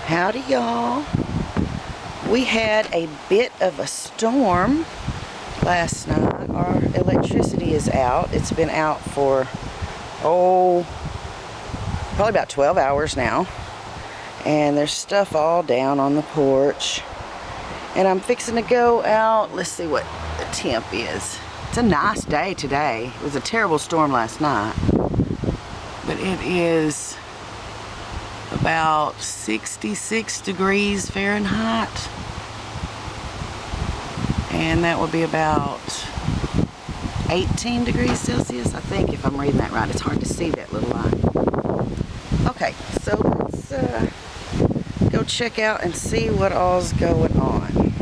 Howdy, y'all. We had a bit of a storm last night. Our electricity is out. It's been out for, probably about 12 hours now. And there's stuff all down on the porch. And I'm fixing to go out. Let's see what the temp is. It's a nice day today. It was a terrible storm last night. But it is about 66 degrees Fahrenheit. And that would be about 18 degrees Celsius, I think, if I'm reading that right. It's hard to see that little line. Okay, so let's go check out and see what all's going on.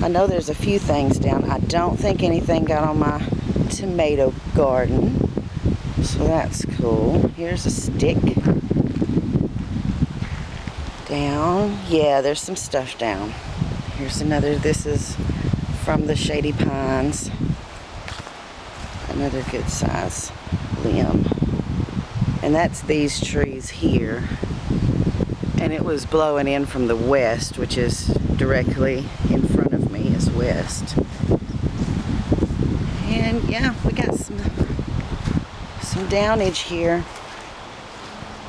I know there's a few things down. I don't think anything got on my tomato garden. So that's cool. Here's a stick. Down. Yeah, there's some stuff down. Here's another. This is from the Shady Pines. Another good size limb. And that's these trees here. And it was blowing in from the west, which is directly in front of me is west. And yeah, we got some downage here.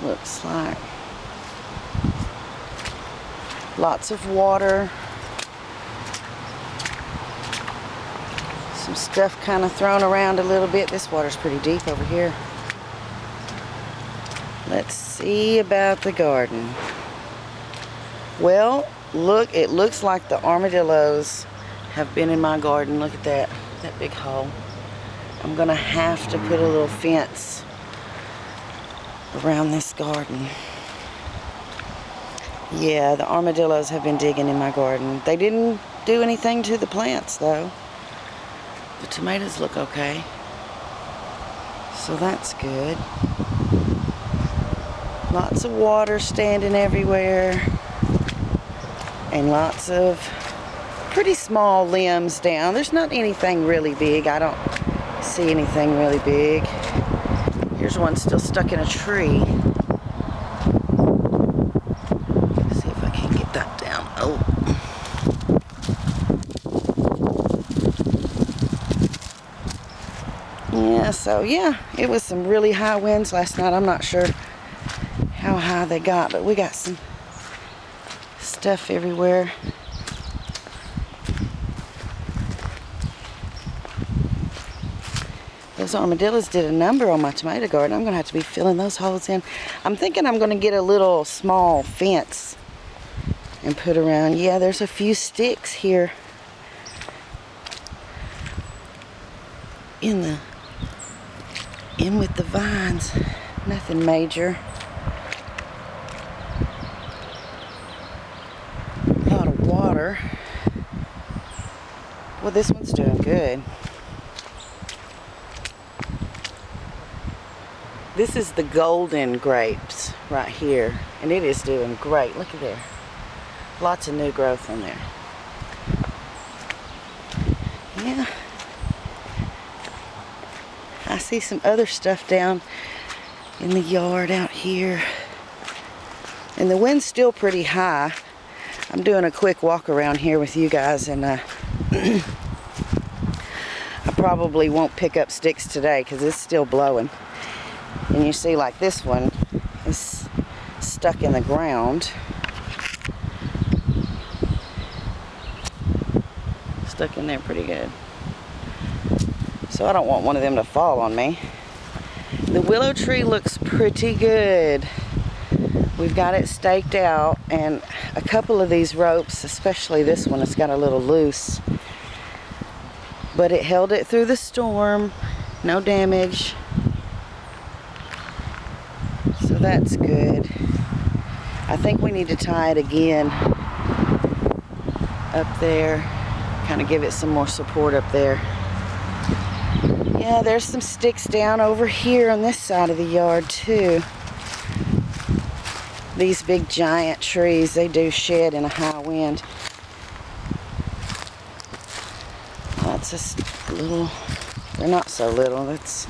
Looks like lots of water. Some stuff kind of thrown around a little bit. This water's pretty deep over here. Let's see about the garden. Well, look, it looks like the armadillos have been in my garden. Look at that big hole. I'm gonna have to put a little fence around this garden. Yeah, the armadillos have been digging in my garden. They didn't do anything to the plants though. The tomatoes look okay. So that's good. Lots of water standing everywhere. And lots of pretty small limbs down. There's not anything really big. I don't see anything really big. Here's one still stuck in a tree. Let's see if I can get that down. Oh. Yeah, so yeah, it was some really high winds last night. I'm not sure how high they got, but we got some stuff everywhere. Those armadillos did a number on my tomato garden. I'm going to have to be filling those holes in. I'm thinking I'm going to get a little small fence and put around. Yeah, there's a few sticks here in with the vines. Nothing major. A lot of water. Well, this one's doing good. This is the golden grapes right here, and it is doing great. Look at there. Lots of new growth in there. Yeah. I see some other stuff down in the yard out here. And the wind's still pretty high. I'm doing a quick walk around here with you guys, and I probably won't pick up sticks today because it's still blowing. And you see, like this one is stuck in the ground. Stuck in there pretty good. So I don't want one of them to fall on me. The willow tree looks pretty good. We've got it staked out, and a couple of these ropes, especially this one, it's got a little loose. But it held it through the storm. No damage. So that's good. I think we need to tie it again up there. Kind of give it some more support up there. Yeah, there's some sticks down over here on this side of the yard too. These big giant trees, they do shed in a high wind. That's just little, they're not so little. That's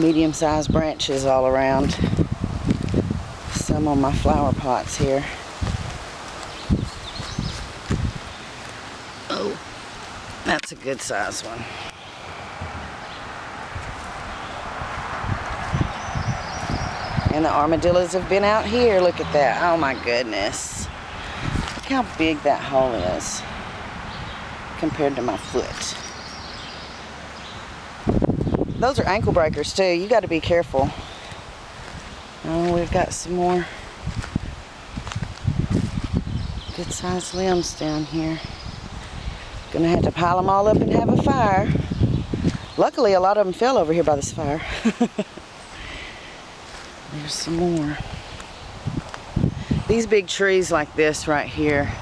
medium-sized branches all around. Some on my flower pots here. Oh, that's a good size one. And the armadillos have been out here. Look at that. Oh my goodness. Look how big that hole is compared to my foot. Those are ankle breakers too. You got to be careful. Oh, we've got some more good sized limbs down here. Gonna have to pile them all up and have a fire. Luckily, a lot of them fell over here by this fire. There's some more. These big trees like this right here,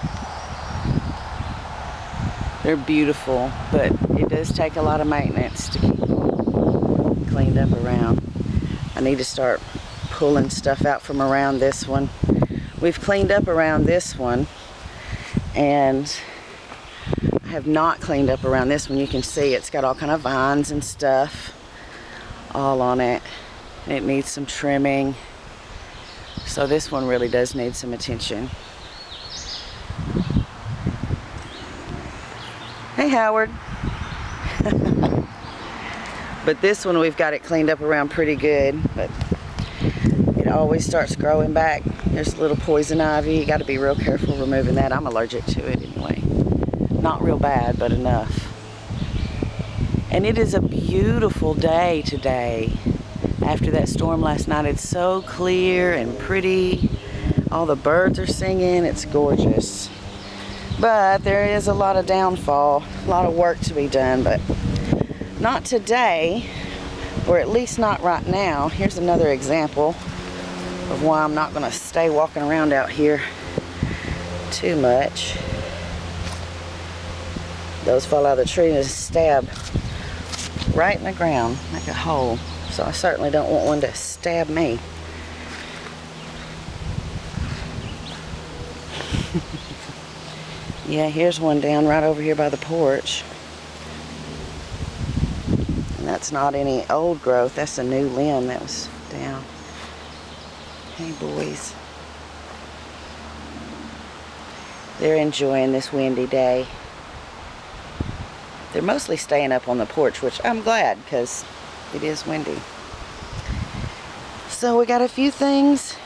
they're beautiful, but it does take a lot of maintenance to keep them cleaned up around. I need to start pulling stuff out from around this one. We've cleaned up around this one, and I have not cleaned up around this one. You can see it's got all kind of vines and stuff all on it. It needs some trimming. So this one really does need some attention. Hey, Howard. But this one, we've got it cleaned up around pretty good, but it always starts growing back. There's a little poison ivy. You got to be real careful removing that. I'm allergic to it anyway. Not real bad, but enough. And it is a beautiful day today. After that storm last night, it's so clear and pretty. All the birds are singing. It's gorgeous. But there is a lot of downfall, a lot of work to be done, but not today, or at least not right now. Here's another example of why I'm not going to stay walking around out here too much. Those fall out of the tree and just stab right in the ground, make a hole. So I certainly don't want one to stab me. Yeah, here's one down right over here by the porch. And that's not any old growth, that's a new limb that was down. Hey boys. They're enjoying this windy day. They're mostly staying up on the porch, which I'm glad because it is windy. So we got a few things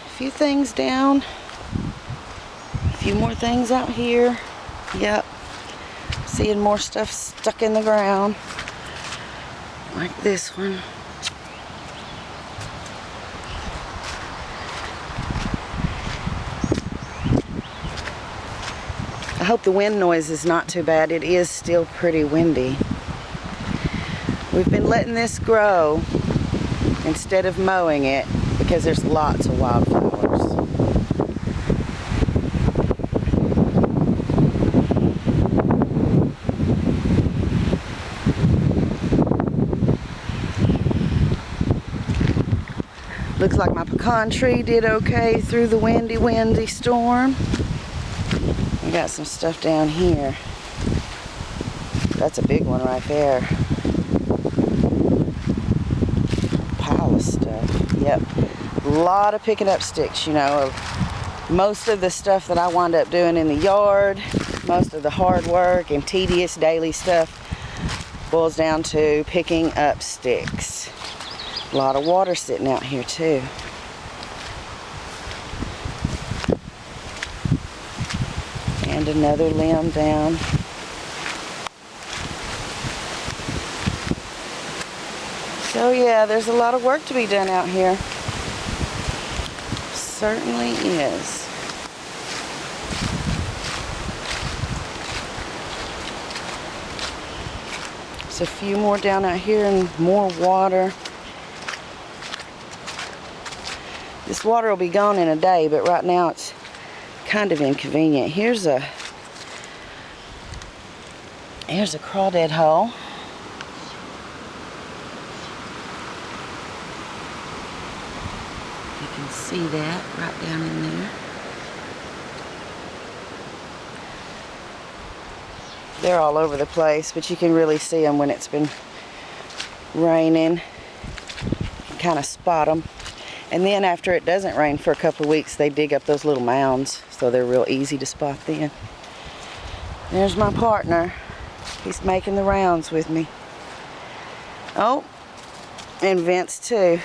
down. A few more things out here. Yep. Seeing more stuff stuck in the ground. Like this one. I hope the wind noise is not too bad. It is still pretty windy. We've been letting this grow instead of mowing it because there's lots of wildflowers. Looks like my pecan tree did okay through the windy storm. We got some stuff down here. That's a big one right there. Pile of stuff. Yep. A lot of picking up sticks, you know. Most of the stuff that I wind up doing in the yard, most of the hard work and tedious daily stuff boils down to picking up sticks. A lot of water sitting out here too. And another limb down. So yeah, there's a lot of work to be done out here. Certainly is. There's a few more down out here and more water. This water will be gone in a day, but right now it's kind of inconvenient. Here's a crawdad hole. You can see that right down in there. They're all over the place, but you can really see them when it's been raining. kind of spot them. And then after it doesn't rain for a couple of weeks, they dig up those little mounds, so they're real easy to spot then. There's my partner. He's making the rounds with me. Oh, and Vince too.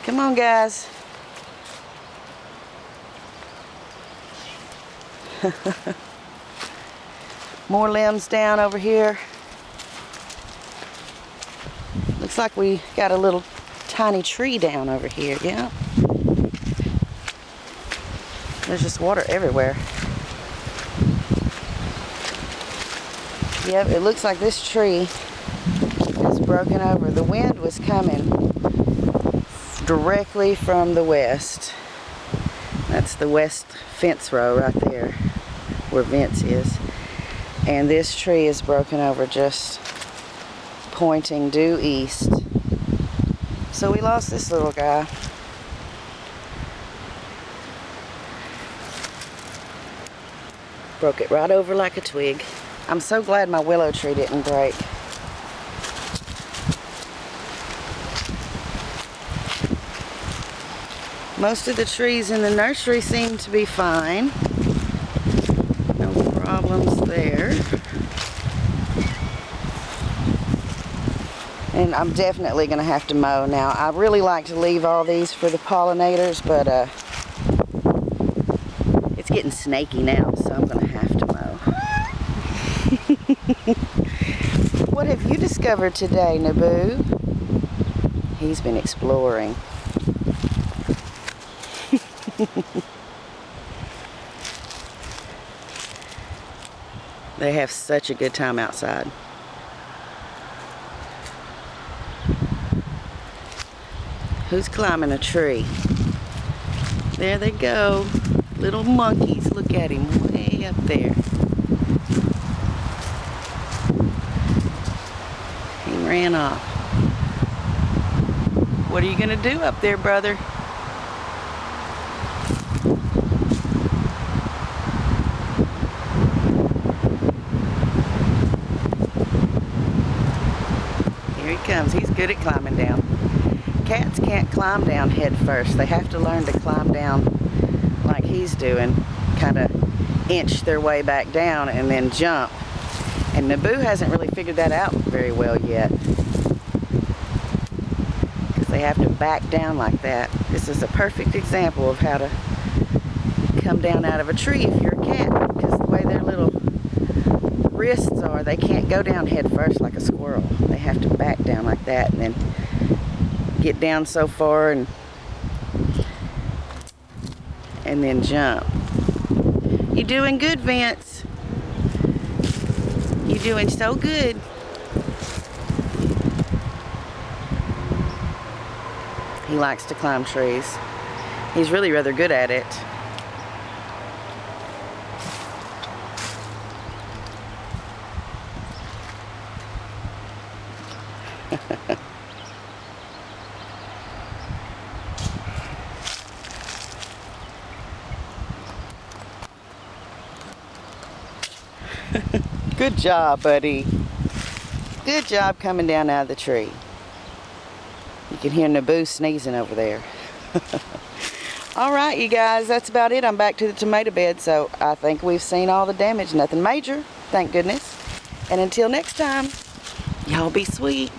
Come on, guys. More limbs down over here. Looks like we got a little tiny tree down over here, yeah. There's just water everywhere. Yep, it looks like this tree is broken over. The wind was coming directly from the west. That's the west fence row right there where Vince is. And this tree is broken over, just pointing due east. So we lost this little guy. Broke it right over like a twig. I'm so glad my willow tree didn't break. Most of the trees in the nursery seem to be fine. No problems there. And I'm definitely going to have to mow now. I really like to leave all these for the pollinators, but it's getting snaky now, so I'm going to have to mow. What have you discovered today, Naboo? He's been exploring. They have such a good time outside. Who's climbing a tree? There they go. Little monkeys. Look at him way up there. He ran off. What are you going to do up there, brother? Here he comes. He's good at climbing down. Cats can't climb down head first. They have to learn to climb down like he's doing, kind of inch their way back down and then jump. And Naboo hasn't really figured that out very well yet, because they have to back down like that. This is a perfect example of how to come down out of a tree if you're a cat, because the way their little wrists are, they can't go down head first like a squirrel. They have to back down like that and then get down so far and then jump. You're doing good, Vince. You're doing so good. He likes to climb trees. He's really rather good at it. Good job, buddy. Good job coming down out of the tree. You can hear Naboo sneezing over there. All right, you guys, that's about it. I'm back to the tomato bed, so I think we've seen all the damage. Nothing major, thank goodness. And until next time, y'all be sweet.